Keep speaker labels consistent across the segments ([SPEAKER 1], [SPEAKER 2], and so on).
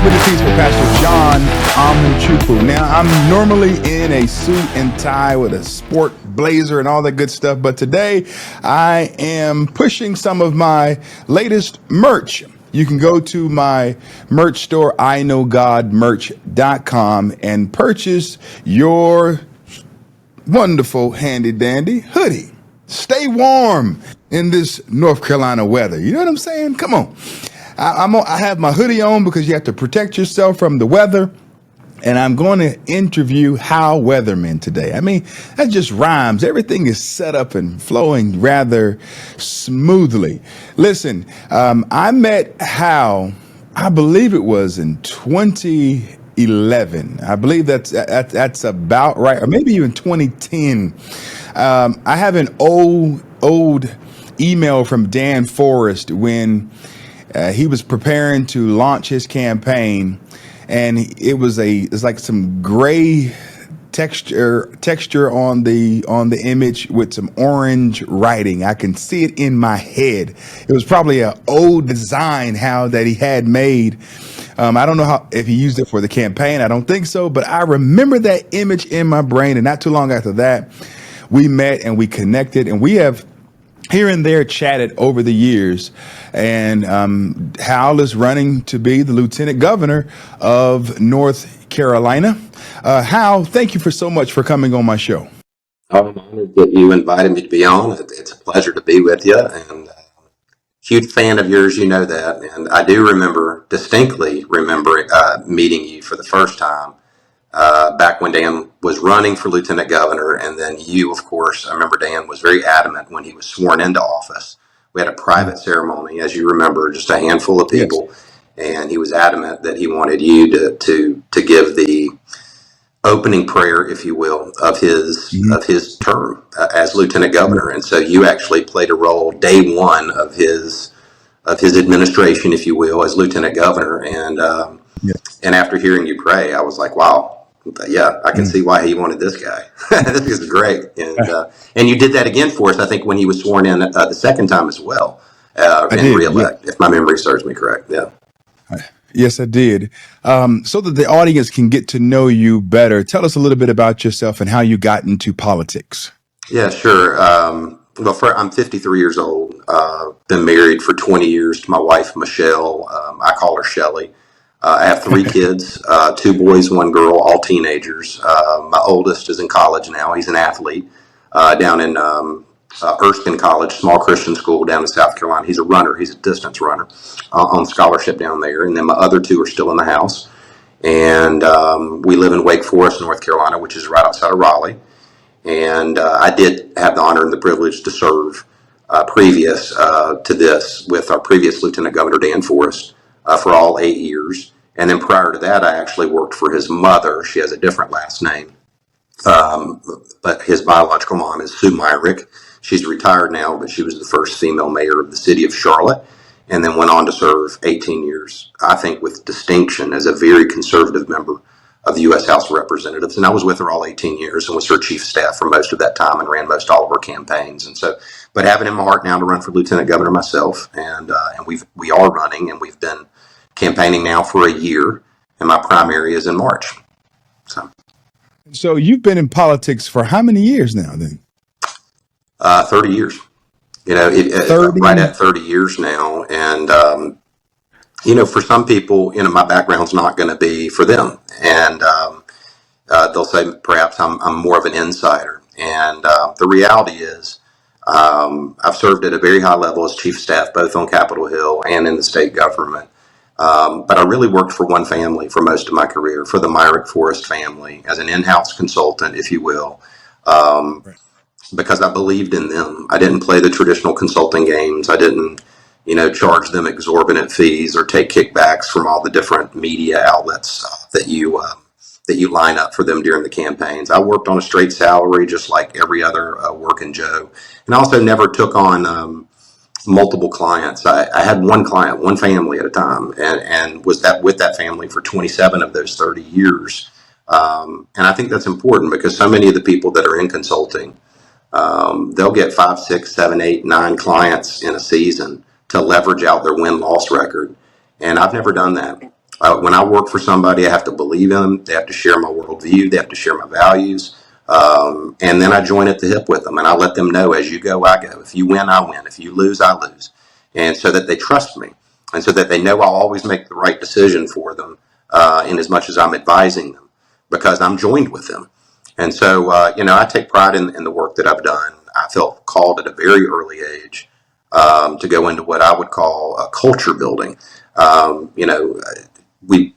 [SPEAKER 1] Servant of Peace with Pastor John Amanchukwu. Now, I'm normally in a suit and tie with a sport blazer and all that good stuff, but today I am pushing some of my latest merch. You can go to my merch store, iknowgodmerch.com, and purchase your wonderful handy dandy hoodie. Stay warm in this North Carolina weather. You know what I'm saying? Come on. I have my hoodie on because you have to protect yourself from the weather. And I'm going to interview Hal Weatherman today. I mean, that just rhymes. Everything is set up and flowing rather smoothly. Listen, I met Hal, I believe it was in 2011. I believe that's about right, or maybe even 2010. I have an old email from Dan Forrest when he was preparing to launch his campaign, and it's like some gray texture on the image with some orange writing. I can see it in my head. It was probably an old design that he had made. I don't know if he used it for the campaign. I don't think so, but I remember that image in my brain. And not too long after that, we met and we connected, and we have here and there chatted over the years. And Hal is running to be the lieutenant governor of North Carolina. Hal, thank you so much for coming on my show.
[SPEAKER 2] Oh, I'm honored that you invited me to be on. It's a pleasure to be with you, and huge fan of yours, you know that. And I do distinctly remember meeting you for the first time back when Dan was running for lieutenant governor. And then you, of course, I remember Dan was very adamant when he was sworn into office. We had a private ceremony, as you remember, just a handful of people. Yes. And he was adamant that he wanted you to give the opening prayer, if you will, of his term as lieutenant governor. And so you actually played a role day one of his administration, if you will, as lieutenant governor. And and after hearing you pray, I was like, wow. Yeah, I can see why he wanted this guy. This is great. And you did that again for us, I think, when he was sworn in the second time as well, and re-elect, if my memory serves me correct. Yeah.
[SPEAKER 1] Yes, I did. So that the audience can get to know you better, tell us a little bit about yourself and how you got into politics.
[SPEAKER 2] Yeah, sure. Well, I'm 53 years old. Been married for 20 years to my wife, Michelle. I call her Shelly. I have 3 kids, 2 boys, 1 girl, all teenagers. My oldest is in college now. He's an athlete down in Erskine College, small Christian school down in South Carolina. He's a runner. He's a distance runner on scholarship down there. And then my other 2 are still in the house. And we live in Wake Forest, North Carolina, which is right outside of Raleigh. And I did have the honor and the privilege to serve previous to this with our previous Lieutenant Governor Dan Forrest for all 8 years. And then prior to that, I actually worked for his mother. She has a different last name, but his biological mom is Sue Myrick. She's retired now, but she was the first female mayor of the city of Charlotte, and then went on to serve 18 years, I think with distinction, as a very conservative member of the U.S. House of Representatives. And I was with her all 18 years and was her chief staff for most of that time and ran most all of her campaigns. And so, but having in my heart now to run for lieutenant governor myself, and we are running, and we've been campaigning now for a year, and my primary is in March.
[SPEAKER 1] So you've been in politics for how many years now then?
[SPEAKER 2] 30 years. You know, right at 30 years now. And, you know, for some people, you know, my background's not going to be for them. And they'll say perhaps I'm more of an insider. And the reality is I've served at a very high level as chief staff, both on Capitol Hill and in the state government. But I really worked for one family for most of my career, for the Myrick Forrest family, as an in-house consultant, if you will, because I believed in them. I didn't play the traditional consulting games. I didn't, you know, charge them exorbitant fees or take kickbacks from all the different media outlets that you line up for them during the campaigns. I worked on a straight salary, just like every other working Joe, and I also never took on multiple clients. I had one client, one family at a time, and was that with that family for 27 of those 30 years. And I think that's important because so many of the people that are in consulting, they'll get 5, 6, 7, 8, 9 clients in a season to leverage out their win-loss record. And I've never done that. When I work for somebody, I have to believe in them. They have to share my worldview. They have to share my values. And then I join at the hip with them, and I let them know, as you go, I go. If you win, I win. If you lose, I lose. And so that they trust me, and so that they know I'll always make the right decision for them, in as much as I'm advising them, because I'm joined with them. And so, I take pride in the work that I've done. I felt called at a very early age, to go into what I would call culture building. Um, you know, we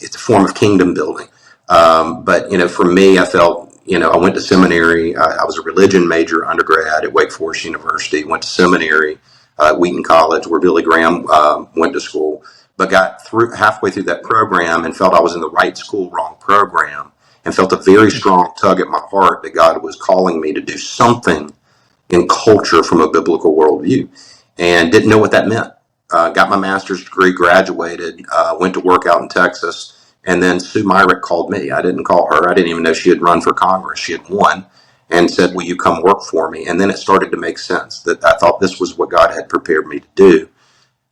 [SPEAKER 2] It's a form of kingdom building. But for me, I felt, I went to seminary. I was a religion major undergrad at Wake Forest University. Went to seminary at Wheaton College, where Billy Graham went to school. But got through halfway through that program and felt I was in the right school, wrong program, and felt a very strong tug at my heart that God was calling me to do something in culture from a biblical worldview, and didn't know what that meant. Got my master's degree, graduated, went to work out in Texas, and then Sue Myrick called me. I didn't call her. I didn't even know she had run for Congress. She had won, and said, "Will you come work for me?" And then it started to make sense that I thought this was what God had prepared me to do.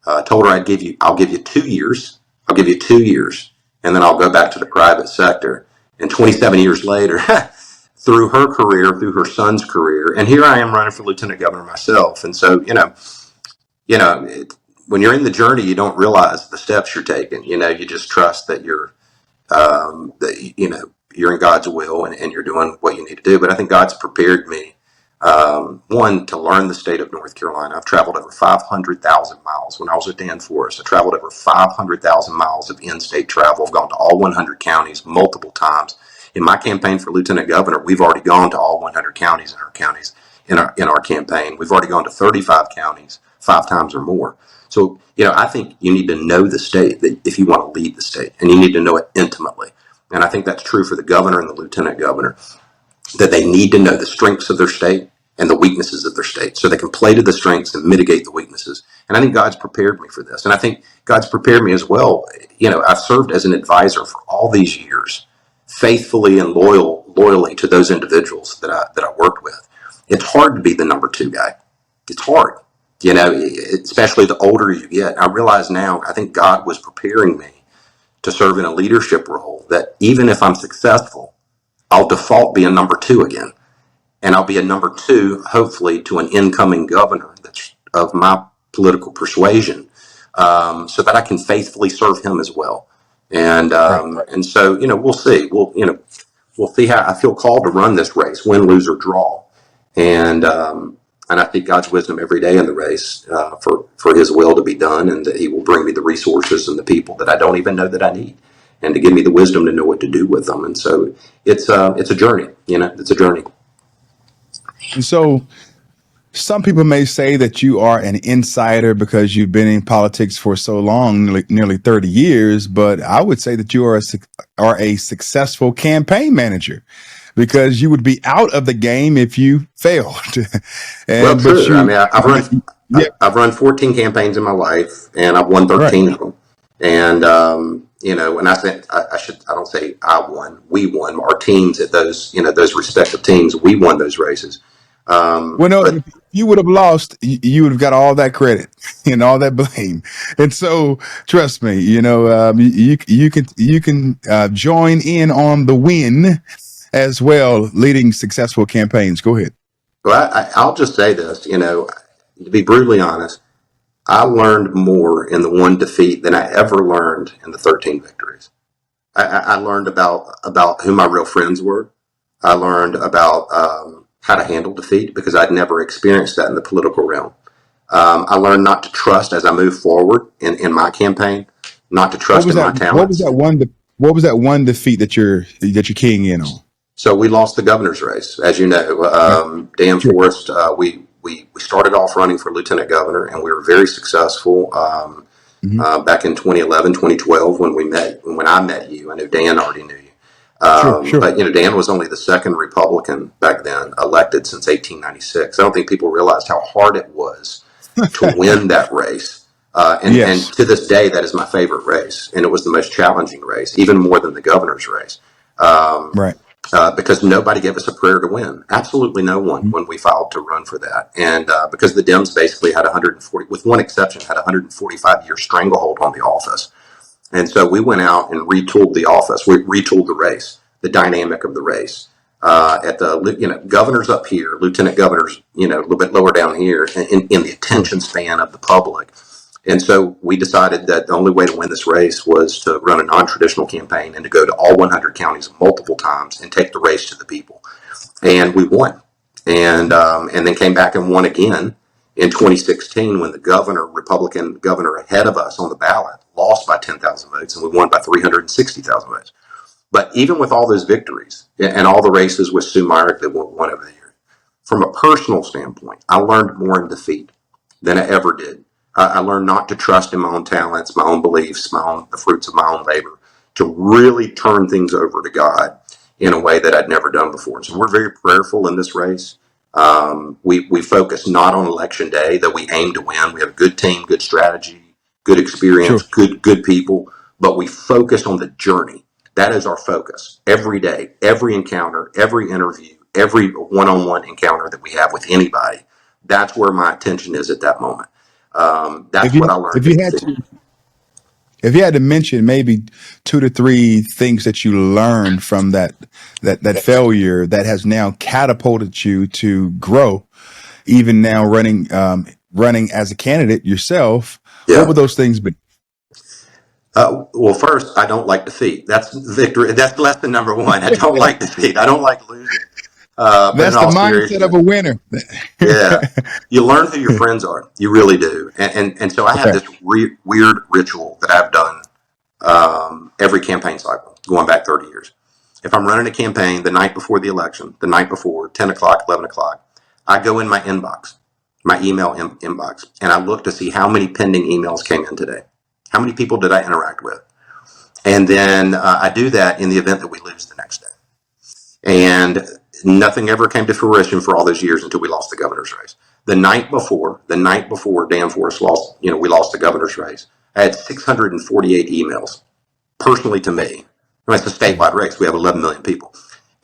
[SPEAKER 2] I told her, I'll give you 2 years. I'll give you 2 years, and then I'll go back to the private sector. And 27 years later, through her career, through her son's career, and here I am running for lieutenant governor myself. And so, you know, it, when you're in the journey, you don't realize the steps you're taking. You just trust that you're in God's will, and you're doing what you need to do. But I think God's prepared me, one, to learn the state of North Carolina. I've traveled over 500,000 miles. When I was at Danforth, I traveled over 500,000 miles of in-state travel. I've gone to all 100 counties multiple times. In my campaign for lieutenant governor, we've already gone to all 100 counties in our campaign. We've already gone to 35 counties 5 times or more. So, I think you need to know the state that if you want to lead the state, and you need to know it intimately. And I think that's true for the governor and the lieutenant governor, that they need to know the strengths of their state and the weaknesses of their state, so they can play to the strengths and mitigate the weaknesses. And I think God's prepared me for this. And I think God's prepared me as well. I've served as an advisor for all these years, faithfully and loyally to those individuals that I worked with. It's hard to be the number two guy. It's hard, especially the older you get. I realize now, I think God was preparing me to serve in a leadership role that even if I'm successful, I'll default be a number two again. And I'll be a number two, hopefully, to an incoming governor that's of my political persuasion, so that I can faithfully serve him as well. And
[SPEAKER 1] Right.
[SPEAKER 2] and so, we'll see. We'll see how I feel called to run this race, win, lose, or draw. And I think God's wisdom every day in the race, for His will to be done, and that He will bring me the resources and the people that I don't even know that I need, and to give me the wisdom to know what to do with them. And so it's a journey. It's a journey.
[SPEAKER 1] And so some people may say that you are an insider because you've been in politics for so long, nearly 30 years. But I would say that you are a successful campaign manager, because you would be out of the game if you failed.
[SPEAKER 2] Well,
[SPEAKER 1] But
[SPEAKER 2] true. I mean,
[SPEAKER 1] yeah,
[SPEAKER 2] I've run 14 campaigns in my life, and I've won
[SPEAKER 1] right.
[SPEAKER 2] 13 of them. And when I say I don't say I won. We won. Our teams at those respective teams, we won those races.
[SPEAKER 1] Well, no,
[SPEAKER 2] But
[SPEAKER 1] if you would have lost, you would have got all that credit and all that blame. And so, trust me, you can join in on the win as well, leading successful campaigns. Go ahead.
[SPEAKER 2] well, I'll just say this. To be brutally honest, I learned more in the one defeat than I ever learned in the 13 victories. I learned about who my real friends were. I learned about how to handle defeat, because I'd never experienced that in the political realm. I learned not to trust as I move forward in my campaign, not to
[SPEAKER 1] What
[SPEAKER 2] trust
[SPEAKER 1] was
[SPEAKER 2] in
[SPEAKER 1] that?
[SPEAKER 2] my
[SPEAKER 1] What was
[SPEAKER 2] talents.
[SPEAKER 1] that one? What was that one defeat that you're keying in on?
[SPEAKER 2] So we lost the governor's race, as you know.
[SPEAKER 1] Right.
[SPEAKER 2] Dan
[SPEAKER 1] Sure.
[SPEAKER 2] Forest, we started off running for lieutenant governor, and we were very successful.
[SPEAKER 1] Hmm.
[SPEAKER 2] Back in 2011, 2012, when I met you. I know Dan already knew you.
[SPEAKER 1] Sure. Sure.
[SPEAKER 2] But Dan was only the second Republican back then elected since 1896. I don't think people realized how hard it was to win that race. And
[SPEAKER 1] Yes.
[SPEAKER 2] to this day, that is my favorite race, and it was the most challenging race, even more than the governor's race. Um,
[SPEAKER 1] Right.
[SPEAKER 2] because nobody gave us a prayer to win. Absolutely no one
[SPEAKER 1] Mhm.
[SPEAKER 2] when we filed to run for that. And because the Dems basically had 140, with one exception, had 145-year stranglehold on the office. And so we went out and retooled the office. We retooled the race, the dynamic of the race. At the governors up here, lieutenant governors, a little bit lower down here, in the attention span of the public. And so we decided that the only way to win this race was to run a non-traditional campaign and to go to all 100 counties multiple times and take the race to the people. And we won. And then came back and won again in 2016 when the Republican governor ahead of us on the ballot, lost by 10,000 votes, and we won by 360,000 votes. But even with all those victories and all the races with Sue Myrick that won over the years, from a personal standpoint, I learned more in defeat than I ever did. I learned not to trust in my own talents, my own beliefs, the fruits of my own labor, to really turn things over to God in a way that I'd never done before. So we're very prayerful in this race. We focus not on election day, though we aim to win. We have a good team, good strategy, good experience,
[SPEAKER 1] Sure.
[SPEAKER 2] good people, but we focus on the journey. That is our focus every day, every encounter, every interview, every one-on-one encounter that we have with anybody. That's where my attention is at that moment.
[SPEAKER 1] If
[SPEAKER 2] That's
[SPEAKER 1] you
[SPEAKER 2] what I learned
[SPEAKER 1] if
[SPEAKER 2] in
[SPEAKER 1] you
[SPEAKER 2] the
[SPEAKER 1] had
[SPEAKER 2] city.
[SPEAKER 1] to if you had to mention maybe 2 to 3 things that you learned from that failure that has now catapulted you to grow, even now running as a candidate yourself, what would
[SPEAKER 2] Yeah.
[SPEAKER 1] those things be?
[SPEAKER 2] Well, first, I don't like defeat. That's victory. That's lesson number one. I don't like defeat. I don't like losing. But in
[SPEAKER 1] That's the
[SPEAKER 2] all
[SPEAKER 1] mindset of
[SPEAKER 2] seriousness,
[SPEAKER 1] a winner.
[SPEAKER 2] yeah, you learn who your friends are. You really do. And so I have
[SPEAKER 1] Okay.
[SPEAKER 2] this weird ritual that I've done every campaign cycle, going back 30 years. If I'm running a campaign the night before the election, the night before, 10 o'clock, 11 o'clock, I go in my inbox, my email inbox, and I look to see how many pending emails came in today. How many people did I interact with? And then I do that in the event that we lose the next day. And nothing ever came to fruition for all those years until we lost the governor's race. The night before Danforth lost, we lost the governor's race. I had 648 emails personally to me. I mean, it's a statewide race. We have 11 million people.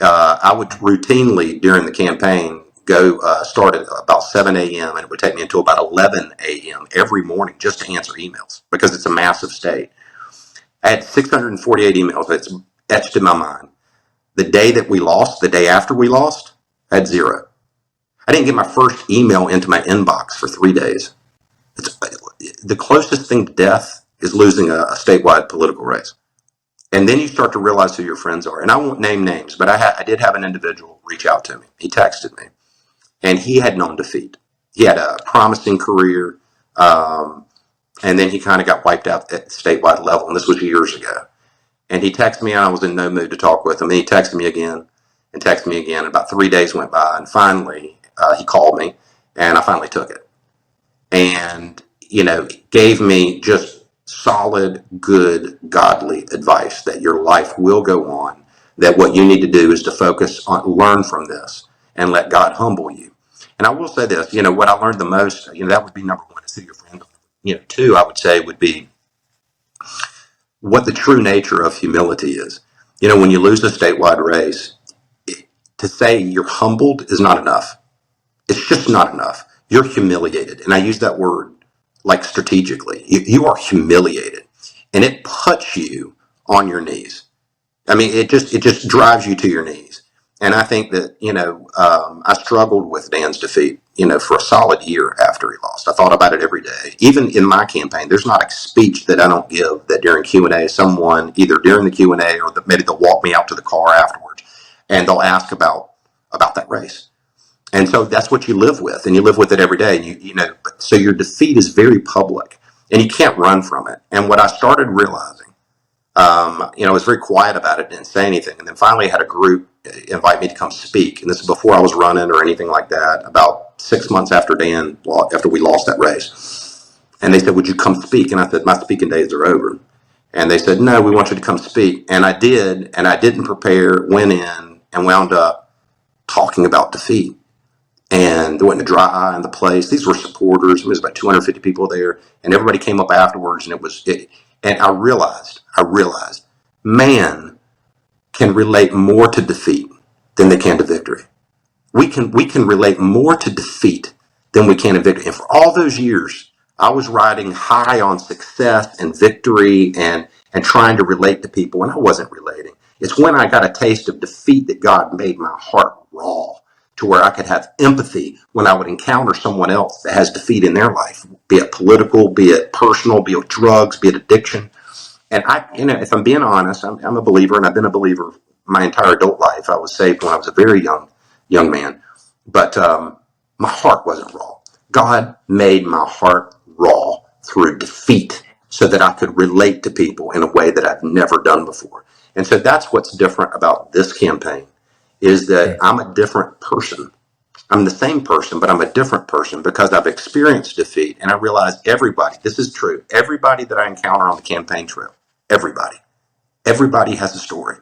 [SPEAKER 2] I would routinely during the campaign go start at about 7 a.m. and it would take me until about 11 a.m. every morning just to answer emails because it's a massive state. I had 648 emails that's etched in my mind. The day that we lost, the day after we lost, I had zero. I didn't get my first email into my inbox for 3 days. It's the closest thing to death is losing a statewide political race. And then you start to realize who your friends are. And I won't name names, but I did have an individual reach out to me. He texted me, and he had known defeat. He had a promising career, and then he kind of got wiped out at the statewide level. And this was years ago. And he texted me, and I was in no mood to talk with him. And he texted me again and texted me again. About 3 days went by, and finally he called me, and I finally took it. And, gave me just solid, good, godly advice that your life will go on, that what you need to do is to focus on, learn from this, and let God humble you. And I will say this, what I learned the most, that would be number one, is who your friend are. Two, I would say would be what the true nature of humility is. When you lose a statewide race, to say you're humbled is not enough. It's just not enough. You're humiliated. And I use that word like strategically. You are humiliated. And it puts you on your knees. I mean, it just drives you to your knees. And I think that I struggled with Dan's defeat for a solid year after he lost. I thought about it every day. Even in my campaign, there's not a speech that I don't give that during Q&A, someone either during the Q&A or maybe they'll walk me out to the car afterwards and they'll ask about that race. And so that's what you live with, and you live with it every day. So your defeat is very public, and you can't run from it. And what I started realizing, I was very quiet about it, didn't say anything. And then finally I had a group invite me to come speak. And this is before I was running or anything like that, about 6 months after after we lost that race. And they said, would you come speak? And I said, my speaking days are over. And they said, no, we want you to come speak. And I did, and I didn't prepare, went in and wound up talking about defeat. And there wasn't a dry eye in the place. These were supporters. There was about 250 people there, and everybody came up afterwards. And and I realized, man can relate more to defeat than they can to victory. We can relate more to defeat than we can to victory. And for all those years, I was riding high on success and victory, and and trying to relate to people, and I wasn't relating. It's when I got a taste of defeat that God made my heart raw to where I could have empathy when I would encounter someone else that has defeat in their life, be it political, be it personal, be it drugs, be it addiction. And if I'm being honest, I'm a believer, and I've been a believer my entire adult life. I was saved when I was a very young man, but my heart wasn't raw. God made my heart raw through defeat, so that I could relate to people in a way that I've never done before. And so that's what's different about this campaign, is that
[SPEAKER 1] Okay.
[SPEAKER 2] I'm a different person. I'm the same person, but I'm a different person because I've experienced defeat. And I realize everybody, this is true, everybody that I encounter on the campaign trail, everybody has a story.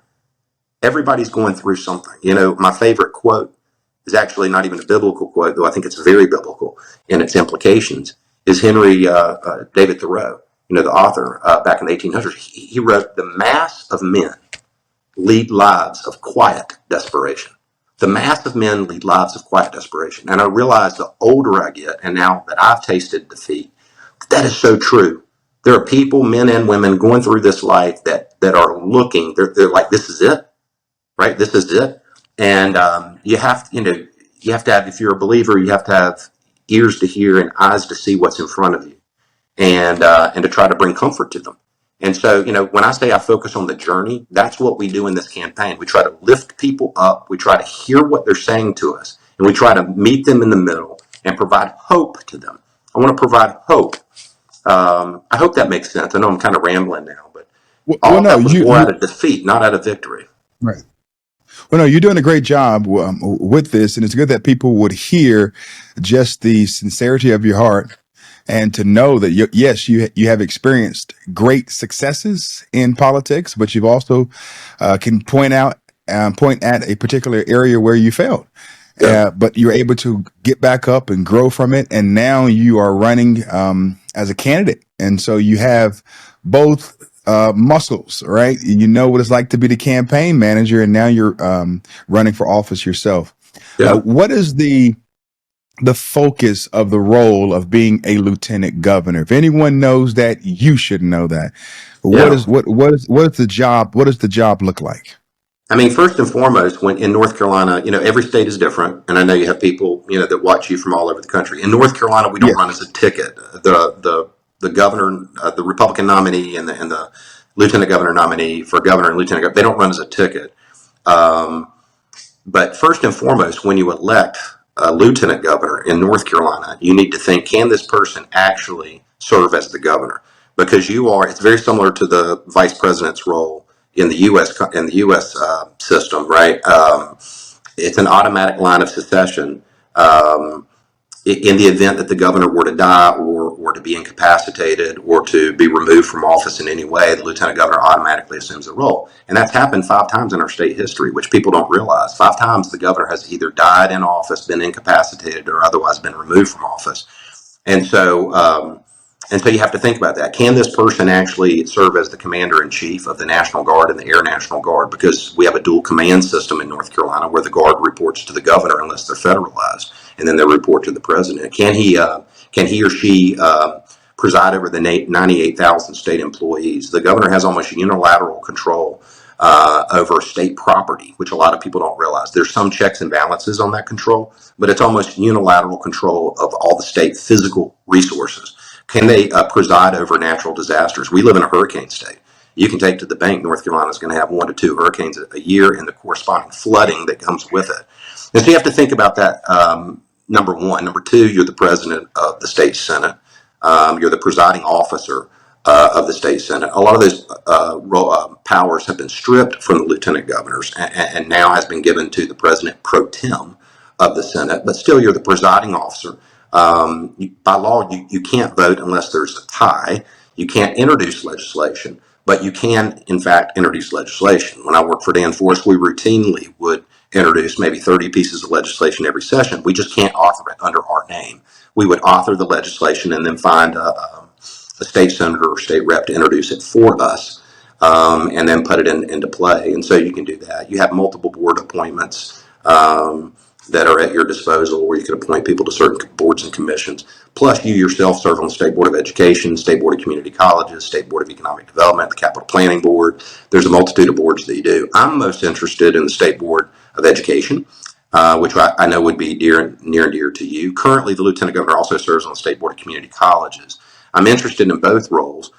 [SPEAKER 2] Everybody's going through something. My favorite quote is actually not even a biblical quote, though I think it's very biblical in its implications, is Henry David Thoreau, the author, back in the 1800s. He wrote, "The mass of men lead lives of quiet desperation." The mass of men lead lives of quiet desperation. And I realize the older I get, and now that I've tasted defeat, that is so true. There are people, men and women, going through this life that are looking, they're like, this is it, right? This is it. And you have to have, if you're a believer, you have to have ears to hear and eyes to see what's in front of you, and to try to bring comfort to them. And so, when I say I focus on the journey, that's what we do in this campaign. We try to lift people up. We try to hear what they're saying to us, and we try to meet them in the middle and provide hope to them. I want to provide hope. I hope that makes sense. I know I'm kind of rambling now, but all
[SPEAKER 1] Well,
[SPEAKER 2] of
[SPEAKER 1] no,
[SPEAKER 2] that was more out of defeat, not out of victory.
[SPEAKER 1] right. Well, no, you're doing a great job with this, and it's good that people would hear just the sincerity of your heart, and to know that yes, you have experienced great successes in politics, but you've also can point at a particular area where you failed.
[SPEAKER 2] Yeah.
[SPEAKER 1] But you're able to get back up and grow from it. And now you are running as a candidate. And so you have both muscles, right? You know what it's like to be the campaign manager, and now you're running for office yourself.
[SPEAKER 2] Yeah.
[SPEAKER 1] What is the focus of the role of being a lieutenant governor? If anyone knows that, you should know that.
[SPEAKER 2] Yeah.
[SPEAKER 1] What is the job? What does the job look like?
[SPEAKER 2] I mean, first and foremost, when in North Carolina, every state is different, and I know you have people, that watch you from all over the country. In North Carolina, we don't
[SPEAKER 1] Yes.
[SPEAKER 2] run as a ticket. The governor, the Republican nominee, and the lieutenant governor nominee for governor and lieutenant governor, they don't run as a ticket. Um, but first and foremost, when you elect a lieutenant governor in North Carolina, you need to think, can this person actually serve as the governor? Because it's very similar to the vice president's role in the U.S. System, right? It's an automatic line of succession. In the event that the governor were to die, or to be incapacitated, or to be removed from office in any way, the lieutenant governor automatically assumes the role. And that's happened 5 times in our state history, which people don't realize. 5 times the governor has either died in office, been incapacitated, or otherwise been removed from office. And so, you have to think about that. Can this person actually serve as the commander in chief of the National Guard and the Air National Guard? Because we have a dual command system in North Carolina where the Guard reports to the governor unless they're federalized, and then they report to the president. Can he or she preside over the 98,000 state employees? The governor has almost unilateral control over state property, which a lot of people don't realize. There's some checks and balances on that control, but it's almost unilateral control of all the state physical resources. Can they preside over natural disasters? We live in a hurricane state. You can take to the bank, North Carolina is going to have 1 to 2 hurricanes a year, and the corresponding flooding that comes with it. And so you have to think about that. Number one. Number two, you're the president of the state senate. You're the presiding officer of the state senate. A lot of those powers have been stripped from the lieutenant governors, and now has been given to the president pro tem of the senate. But still, you're the presiding officer. By law, you can't vote unless there's a tie. You can't introduce legislation, but you can, in fact, introduce legislation. When I worked for Dan Forest, we routinely would introduce maybe 30 pieces of legislation every session. We just can't author it under our name. We would author the legislation and then find a state senator or state rep to introduce it for us, and then put it into play. And so you can do that. You have multiple board appointments. that are at your disposal, where you can appoint people to certain boards and commissions. Plus, you yourself serve on the State Board of Education, State Board of Community Colleges, State Board of Economic Development, the Capital Planning Board. There's a multitude of boards that you do. I'm most interested in the State Board of Education, which I know would be near and dear to you. Currently, the Lieutenant Governor also serves on the State Board of Community Colleges. I'm interested in both roles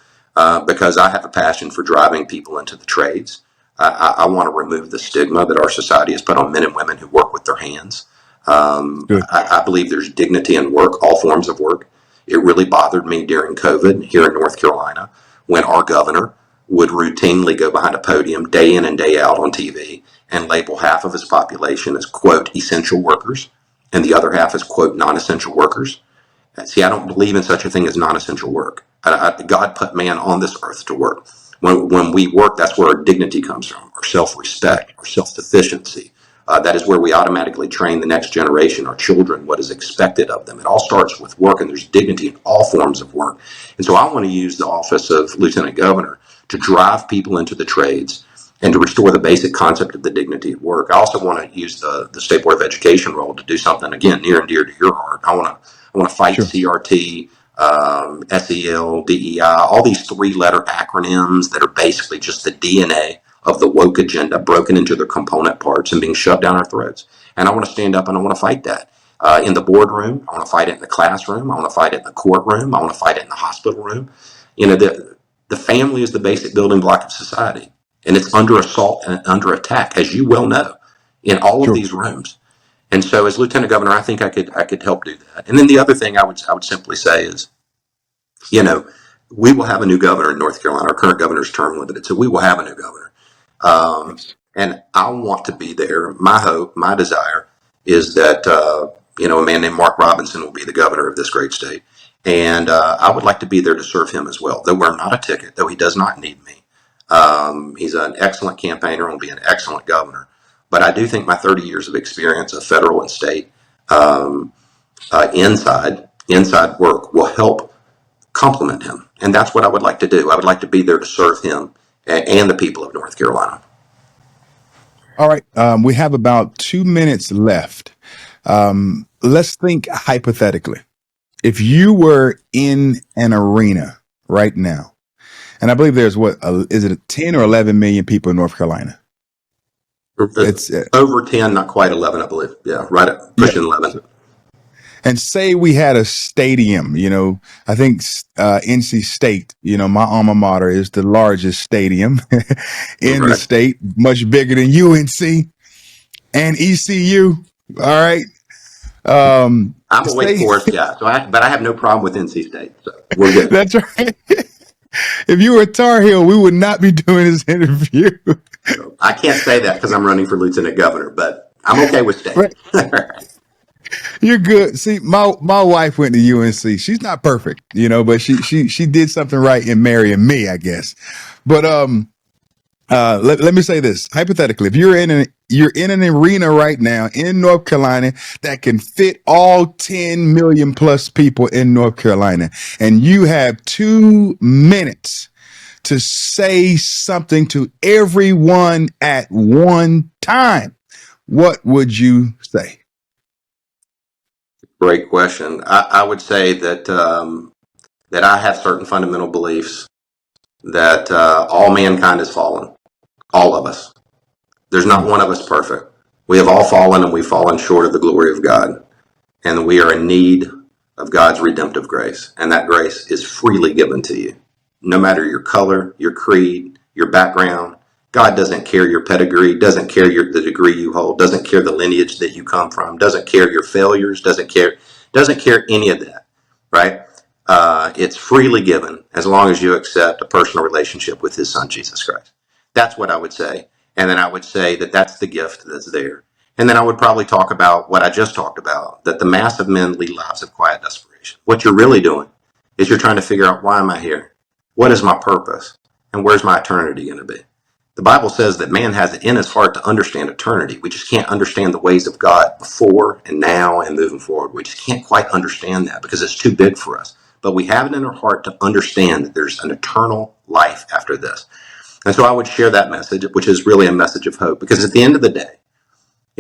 [SPEAKER 2] because I have a passion for driving people into the trades. I want to remove the stigma that our society has put on men and women who work with their hands.
[SPEAKER 1] Good.
[SPEAKER 2] I believe there's dignity in work, all forms of work. It really bothered me during COVID here in North Carolina when our governor would routinely go behind a podium day in and day out on TV and label half of his population as, quote, essential workers and the other half as, quote, non-essential workers. See, I don't believe in such a thing as non-essential work. God put man on this earth to work. When we work, that's where our dignity comes from, our self-respect, our self-sufficiency. That is where we automatically train the next generation, our children, what is expected of them. It all starts with work, and there's dignity in all forms of work. And so I want to use the office of Lieutenant Governor to drive people into the trades and to restore the basic concept of the dignity of work. I also want to use the State Board of Education role to do something, again, near and dear to your heart. I want to fight
[SPEAKER 1] Sure.
[SPEAKER 2] CRT, SEL, DEI, all these three-letter acronyms that are basically just the DNA of the woke agenda broken into their component parts and being shoved down our throats. And I want to stand up and I want to fight that. In the boardroom, I want to fight it in the classroom, I want to fight it in the courtroom, I want to fight it in the hospital room. You know, the family is the basic building block of society, and it's under assault and under attack, as you well know, in all of
[SPEAKER 1] Sure.
[SPEAKER 2] these rooms. And so, as Lieutenant Governor, I think I could help do that. And then the other thing I would simply say is, you know, we will have a new governor in North Carolina. Our current governor's term limited, so we will have a new governor.
[SPEAKER 1] Yes.
[SPEAKER 2] And I want to be there. My hope, my desire is that, a man named Mark Robinson will be the governor of this great state. And I would like to be there to serve him as well, though we're not a ticket, though he does not need me. He's an excellent campaigner and will be an excellent governor. But I do think my 30 years of experience of federal and state inside work will help complement him. And that's what I would like to do. I would like to be there to serve him and the people of North Carolina.
[SPEAKER 1] All right. We have about 2 minutes left. Let's think hypothetically. If you were in an arena right now, and I believe there's is it 10 or 11 million people in North Carolina? It's
[SPEAKER 2] Over 10, not quite 11, I believe. Yeah, right at pushing 11.
[SPEAKER 1] And say we had a stadium, I think NC State, my alma mater, is the largest stadium in the state, much bigger than UNC and ECU. All right.
[SPEAKER 2] I'm a Wake Forest guy, but I have no problem with NC State. So we're good.
[SPEAKER 1] That's right. If you were a Tar Heel, we would not be doing this interview.
[SPEAKER 2] I can't say that because I'm running for lieutenant governor, but I'm okay with state.
[SPEAKER 1] Right. You're good. See, my wife went to UNC. She's not perfect, but she did something right in marrying me, I guess. But let me say this hypothetically: if you're in an arena right now in North Carolina that can fit all 10 million plus people in North Carolina, and you have 2 minutes to say something to everyone at one time, what would you say?
[SPEAKER 2] Great question. I would say that that I have certain fundamental beliefs that all mankind has fallen, all of us. There's not one of us perfect. We have all fallen, and we've fallen short of the glory of God, and we are in need of God's redemptive grace, and that grace is freely given to you, no matter your color, your creed, your background. God doesn't care your pedigree, doesn't care the degree you hold, doesn't care the lineage that you come from, doesn't care your failures, doesn't care any of that, right? It's freely given as long as you accept a personal relationship with his son, Jesus Christ. That's what I would say. And then I would say that that's the gift that's there. And then I would probably talk about what I just talked about, that the mass of men lead lives of quiet desperation. What you're really doing is you're trying to figure out, why am I here? What is my purpose? And where's my eternity going to be? The Bible says that man has it in his heart to understand eternity. We just can't understand the ways of God before and now and moving forward. We just can't quite understand that because it's too big for us. But we have it in our heart to understand that there's an eternal life after this. And so I would share that message, which is really a message of hope, because at the end of the day,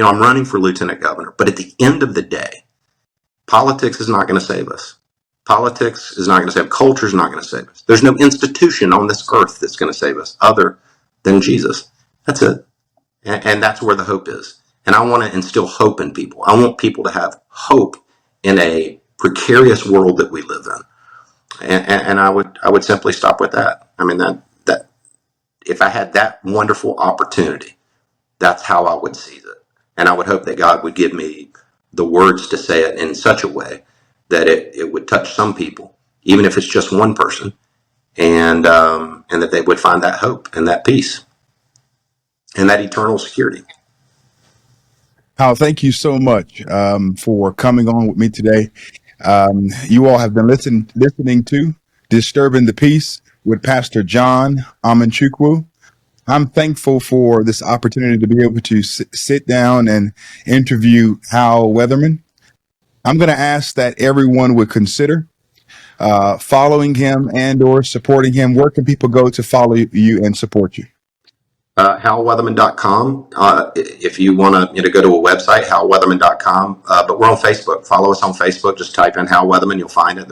[SPEAKER 2] I'm running for lieutenant governor. But at the end of the day, politics is not going to save us. Politics is not going to save us. Culture is not going to save us. There's no institution on this earth that's going to save us other than Jesus. That's it. And that's where the hope is. And I want to instill hope in people. I want people to have hope in a precarious world that we live in. And I would simply stop with that. I mean, that if I had that wonderful opportunity, that's how I would seize it. And I would hope that God would give me the words to say it in such a way that it would touch some people, even if it's just one person, and that they would find that hope and that peace and that eternal security.
[SPEAKER 1] Hal, thank you so much for coming on with me today. You all have been listening to Disturbing the Peace with Pastor John Amanchukwu. I'm thankful for this opportunity to be able to sit down and interview Hal Weatherman. I'm going to ask that everyone would consider following him and or supporting him. Where can people go to follow you and support you?
[SPEAKER 2] HalWeatherman.com. If you want to go to a website, HalWeatherman.com. But we're on Facebook. Follow us on Facebook. Just type in Hal Weatherman. You'll find it.